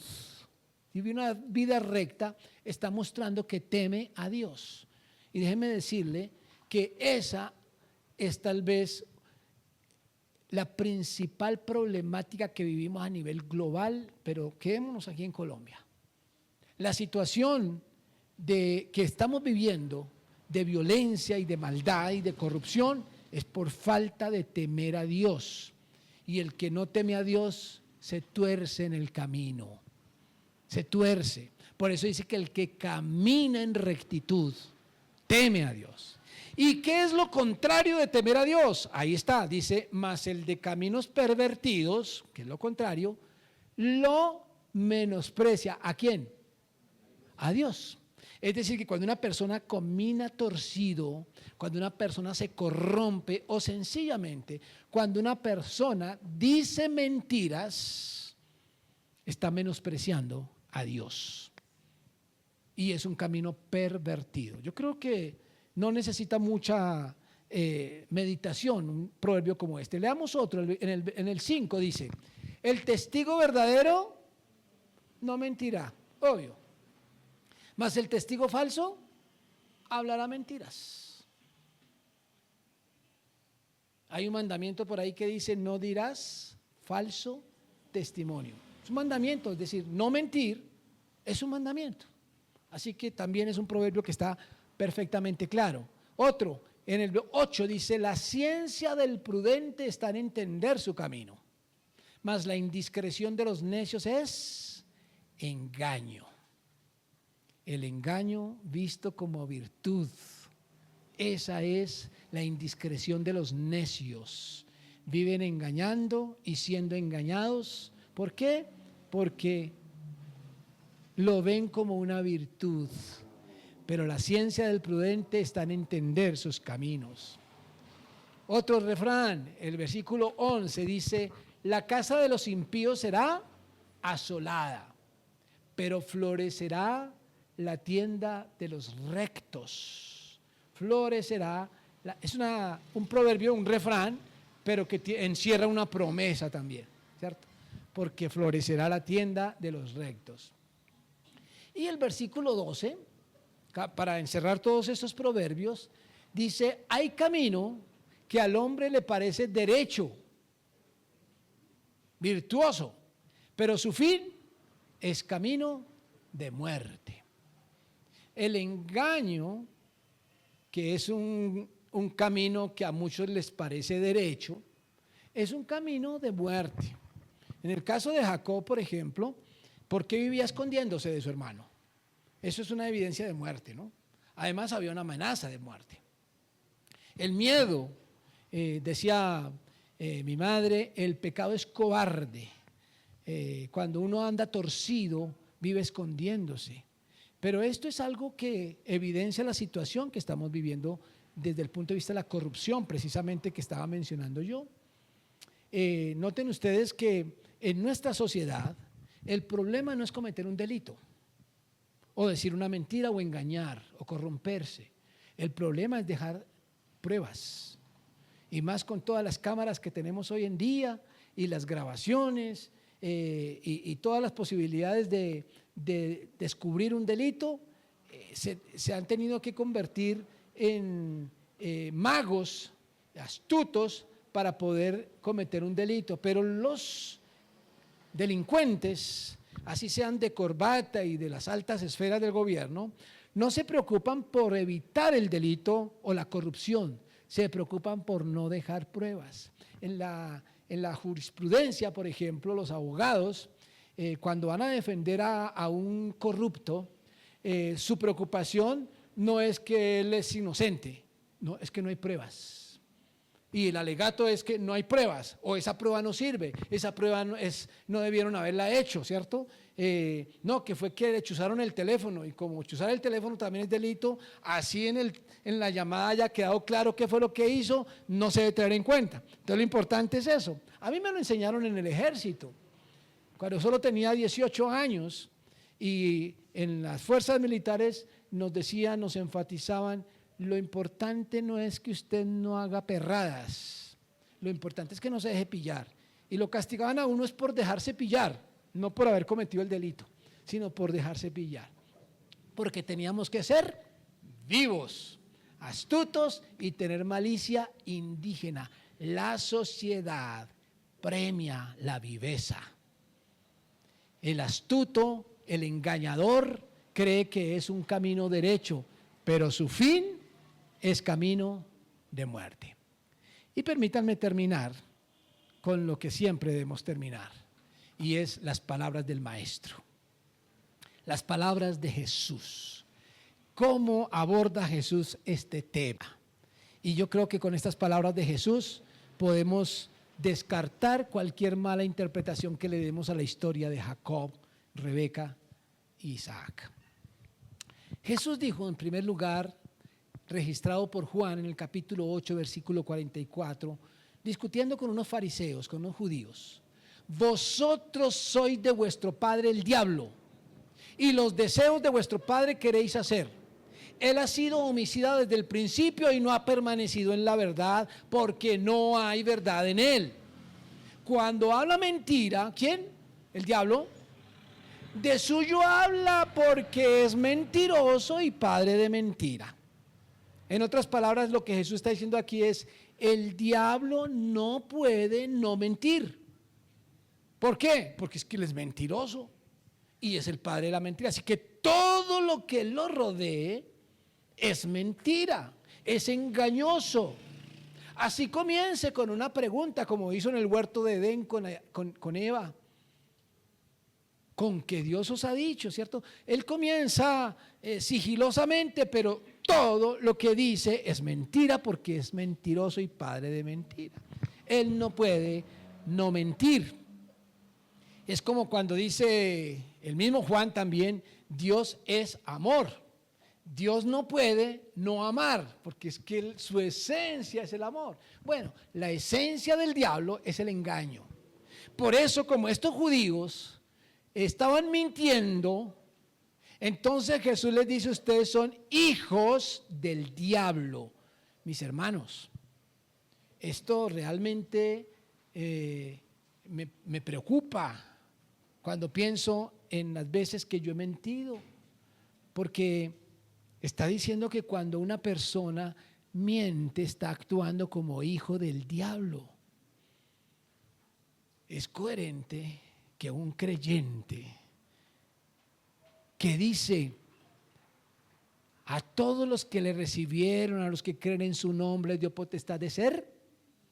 vive una vida recta, está mostrando que teme a Dios. Y déjeme decirle que esa es tal vez la principal problemática que vivimos a nivel global, pero quedémonos aquí en Colombia. La situación que estamos viviendo de violencia y de maldad y de corrupción es por falta de temer a Dios. Y el que no teme a Dios se tuerce en el camino, se tuerce. Por eso dice que el que camina en rectitud teme a Dios. ¿Y qué es lo contrario de temer a Dios? Ahí está, dice, mas el de caminos pervertidos, que es lo contrario, lo menosprecia. ¿A quién? A Dios. Es decir, que cuando una persona camina torcido, cuando una persona se corrompe o sencillamente cuando una persona dice mentiras, está menospreciando a Dios. Y es un camino pervertido. Yo creo que no necesita mucha meditación un proverbio como este. Leamos otro, en el 5 dice, el testigo verdadero no mentirá, obvio. Mas el testigo falso hablará mentiras. Hay un mandamiento por ahí que dice, no dirás falso testimonio. Es un mandamiento, es decir, no mentir es un mandamiento. Así que también es un proverbio que está perfectamente claro. Otro, en el 8 dice, la ciencia del prudente está en entender su camino, mas la indiscreción de los necios es engaño. El engaño visto como virtud, esa es la indiscreción de los necios. Viven engañando y siendo engañados. ¿Por qué? Porque lo ven como una virtud. Pero la ciencia del prudente está en entender sus caminos. Otro refrán, el versículo 11 dice, la casa de los impíos será asolada, pero florecerá la tienda de los rectos. Florecerá, es un proverbio, un refrán, pero que encierra una promesa también, ¿cierto? Porque florecerá la tienda de los rectos. Y el versículo 12, para encerrar todos estos proverbios, dice, hay camino que al hombre le parece derecho, virtuoso, pero su fin es camino de muerte. El engaño, que es un camino que a muchos les parece derecho, es un camino de muerte. En el caso de Jacob, por ejemplo, ¿por qué vivía escondiéndose de su hermano? Eso es una evidencia de muerte, ¿no? Además había una amenaza de muerte. El miedo, decía mi madre, el pecado es cobarde. Cuando uno anda torcido, vive escondiéndose. Pero esto es algo que evidencia la situación que estamos viviendo desde el punto de vista de la corrupción, precisamente que estaba mencionando yo. Noten ustedes que en nuestra sociedad el problema no es cometer un delito, o decir una mentira, o engañar, o corromperse. El problema es dejar pruebas, y más con todas las cámaras que tenemos hoy en día, y las grabaciones, y todas las posibilidades de descubrir un delito, se han tenido que convertir en magos, astutos, para poder cometer un delito. Pero los delincuentes, así sean de corbata y de las altas esferas del gobierno, no se preocupan por evitar el delito o la corrupción, se preocupan por no dejar pruebas. En la jurisprudencia, por ejemplo, los abogados, cuando van a defender a un corrupto, su preocupación no es que él es inocente, no, es que no hay pruebas. Y el alegato es que no hay pruebas, o esa prueba no sirve, esa prueba no debieron haberla hecho, ¿cierto? No, que fue que le chuzaron el teléfono, y como chuzar el teléfono también es delito, así en la llamada haya quedado claro qué fue lo que hizo, no se debe tener en cuenta. Entonces lo importante es eso. A mí me lo enseñaron en el ejército, cuando solo tenía 18 años, y en las fuerzas militares nos decían, nos enfatizaban, lo importante no es que usted no haga perradas, lo importante es que no se deje pillar. Y lo castigaban a uno es por dejarse pillar, no por haber cometido el delito, sino por dejarse pillar. Porque teníamos que ser vivos, astutos y tener malicia indígena. La sociedad premia la viveza. El astuto, el engañador, cree que es un camino derecho, pero su fin es camino de muerte. Y permítanme terminar con lo que siempre debemos terminar, y es las palabras del Maestro, las palabras de Jesús. ¿Cómo aborda Jesús este tema? Y yo creo que con estas palabras de Jesús podemos descartar cualquier mala interpretación que le demos a la historia de Jacob, Rebeca e Isaac. Jesús dijo, en primer lugar, registrado por Juan en el capítulo 8, versículo 44, discutiendo con unos fariseos, con unos judíos: vosotros sois de vuestro padre el diablo, y los deseos de vuestro padre queréis hacer. Él ha sido homicida desde el principio y no ha permanecido en la verdad, porque no hay verdad en él. Cuando habla mentira, ¿quién? El diablo. De suyo habla, porque es mentiroso y padre de mentira. En otras palabras, lo que Jesús está diciendo aquí es: el diablo no puede no mentir. ¿Por qué? Porque es que él es mentiroso y es el padre de la mentira. Así que todo lo que lo rodee es mentira, es engañoso. Así comience con una pregunta, como hizo en el huerto de Edén con Eva: ¿con qué Dios os ha dicho? ¿Cierto? Él comienza sigilosamente, pero todo lo que dice es mentira, porque es mentiroso y padre de mentira. Él no puede no mentir. Es como cuando dice el mismo Juan también: Dios es amor. Dios no puede no amar, porque es que su esencia es el amor. Bueno, la esencia del diablo es el engaño. Por eso, como estos judíos estaban mintiendo, entonces Jesús les dice: ustedes son hijos del diablo. Mis hermanos, esto realmente me preocupa cuando pienso en las veces que yo he mentido, porque está diciendo que cuando una persona miente está actuando como hijo del diablo. Es coherente que un creyente que dice: a todos los que le recibieron, a los que creen en su nombre, les dio potestad de ser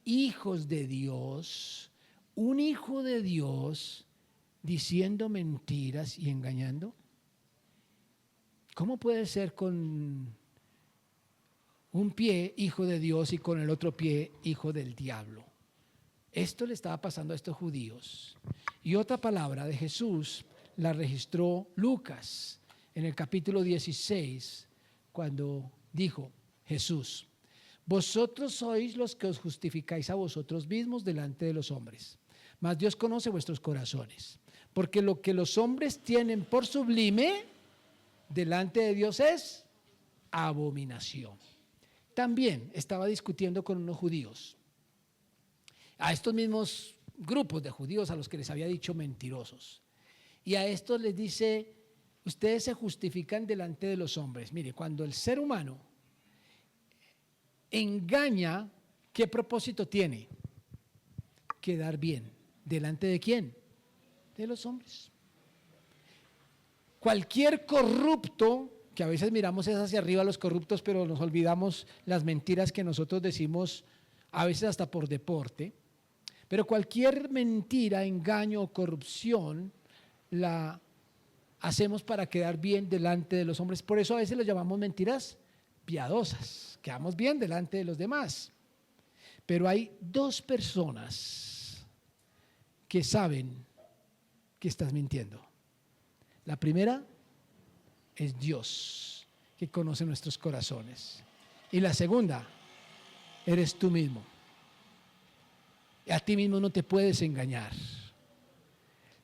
hijos de Dios, un hijo de Dios diciendo mentiras y engañando? ¿Cómo puede ser con un pie hijo de Dios y con el otro pie hijo del diablo? Esto le estaba pasando a estos judíos. Y otra palabra de Jesús la registró Lucas en el capítulo 16, cuando dijo Jesús: vosotros sois los que os justificáis a vosotros mismos delante de los hombres, mas Dios conoce vuestros corazones, porque lo que los hombres tienen por sublime delante de Dios es abominación. También estaba discutiendo con unos judíos, a estos mismos grupos de judíos a los que les había dicho mentirosos, y a estos les dice: ustedes se justifican delante de los hombres. Mire, cuando el ser humano engaña, ¿qué propósito tiene? Quedar bien. ¿Delante de quién? De los hombres. Cualquier corrupto, que a veces miramos es hacia arriba los corruptos, pero nos olvidamos las mentiras que nosotros decimos, a veces hasta por deporte, pero cualquier mentira, engaño o corrupción la hacemos para quedar bien delante de los hombres. Por eso a veces lo llamamos mentiras piadosas, quedamos bien delante de los demás. Pero hay dos personas que saben que estás mintiendo. La primera es Dios, que conoce nuestros corazones. Y la segunda, eres tú mismo. Y a ti mismo no te puedes engañar.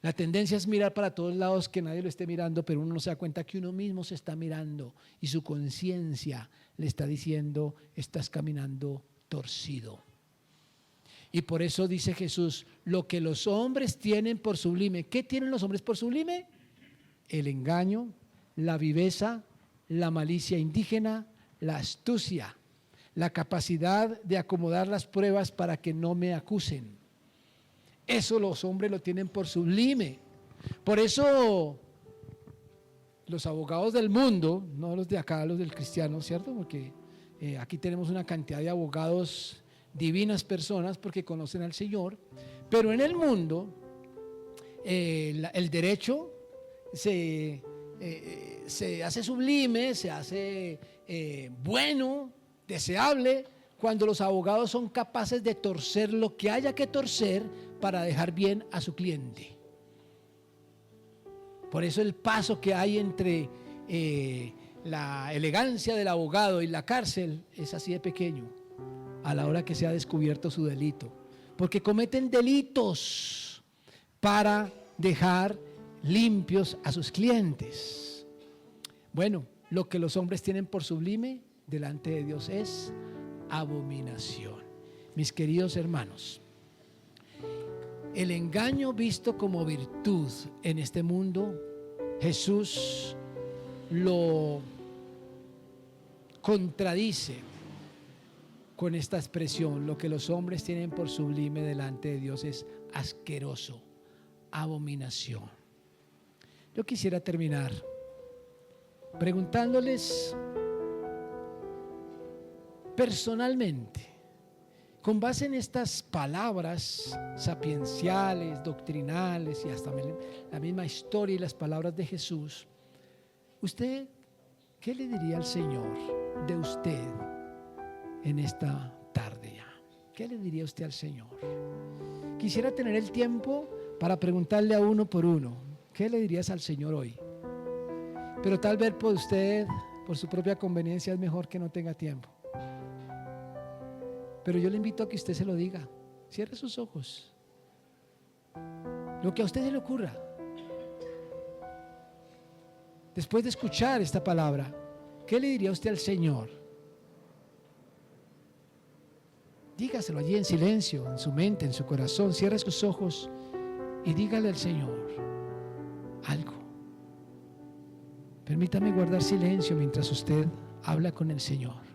La tendencia es mirar para todos lados, que nadie lo esté mirando, pero uno no se da cuenta que uno mismo se está mirando y su conciencia le está diciendo, estás caminando torcido. Y por eso dice Jesús, lo que los hombres tienen por sublime. ¿Qué tienen los hombres por sublime? El engaño, la viveza, la malicia indígena, la astucia, la capacidad de acomodar las pruebas para que no me acusen. Eso los hombres lo tienen por sublime. Por eso los abogados del mundo, no los de acá, los del cristiano, ¿cierto? Porque aquí tenemos una cantidad de abogados, divinas personas, porque conocen al Señor. Pero en el mundo, el derecho se hace sublime, se hace bueno, deseable, cuando los abogados son capaces de torcer lo que haya que torcer para dejar bien a su cliente. Por eso el paso que hay entre la elegancia del abogado y la cárcel es así de pequeño a la hora que se ha descubierto su delito, porque cometen delitos para dejar limpios a sus clientes. Bueno, lo que los hombres tienen por sublime delante de Dios es abominación. Mis queridos hermanos, el engaño visto como virtud en este mundo, Jesús lo contradice con esta expresión: lo que los hombres tienen por sublime delante de Dios es asqueroso, abominación. Yo quisiera terminar preguntándoles personalmente, con base en estas palabras sapienciales, doctrinales y hasta la misma historia y las palabras de Jesús, ¿usted qué le diría al Señor de usted en esta tarde ya? ¿Qué le diría usted al Señor? Quisiera tener el tiempo para preguntarle a uno por uno, ¿qué le dirías al Señor hoy? Pero tal vez por usted, por su propia conveniencia, es mejor que no tenga tiempo. Pero yo le invito a que usted se lo diga. Cierre sus ojos. Lo que a usted se le ocurra. Después de escuchar esta palabra, ¿qué le diría usted al Señor? Dígaselo allí en silencio, en su mente, en su corazón. Cierre sus ojos y dígale al Señor algo. Permítame guardar silencio mientras usted habla con el Señor.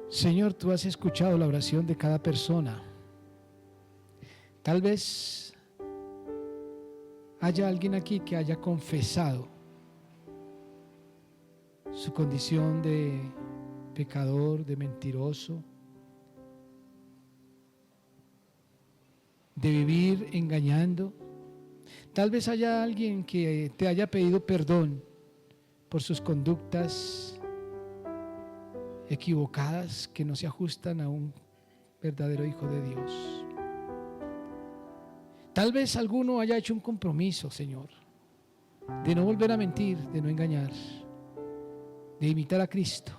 Señor, tú has escuchado la oración de cada persona. Tal vez haya alguien aquí que haya confesado su condición de pecador, de mentiroso, de vivir engañando. Tal vez haya alguien que te haya pedido perdón por sus conductas equivocadas que no se ajustan a un verdadero hijo de Dios. Tal vez alguno haya hecho un compromiso, Señor, de no volver a mentir, de no engañar, de imitar a Cristo.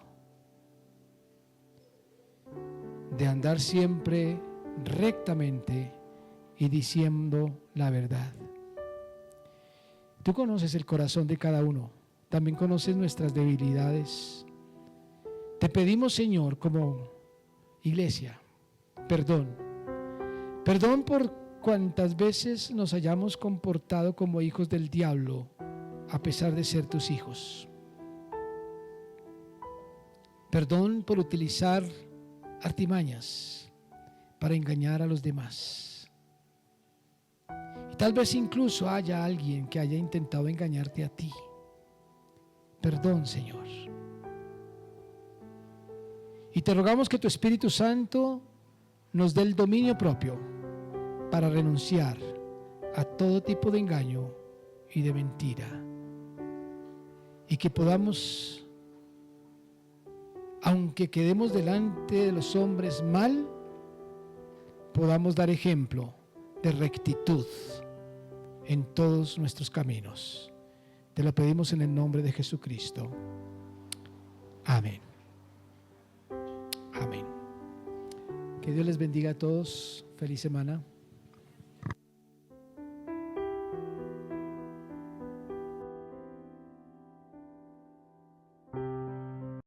de andar siempre rectamente y diciendo la verdad. Tú conoces el corazón de cada uno, también conoces nuestras debilidades. Te pedimos, Señor, como iglesia, perdón por cuantas veces nos hayamos comportado como hijos del diablo a pesar de ser tus hijos. Perdón por utilizar artimañas para engañar a los demás. Y tal vez incluso haya alguien que haya intentado engañarte a ti. Perdón, Señor. Y te rogamos que tu Espíritu Santo nos dé el dominio propio para renunciar a todo tipo de engaño y de mentira. Y que podamos, aunque quedemos delante de los hombres mal, podamos dar ejemplo de rectitud en todos nuestros caminos. Te lo pedimos en el nombre de Jesucristo. Amén. Amén. Que Dios les bendiga a todos. Feliz semana.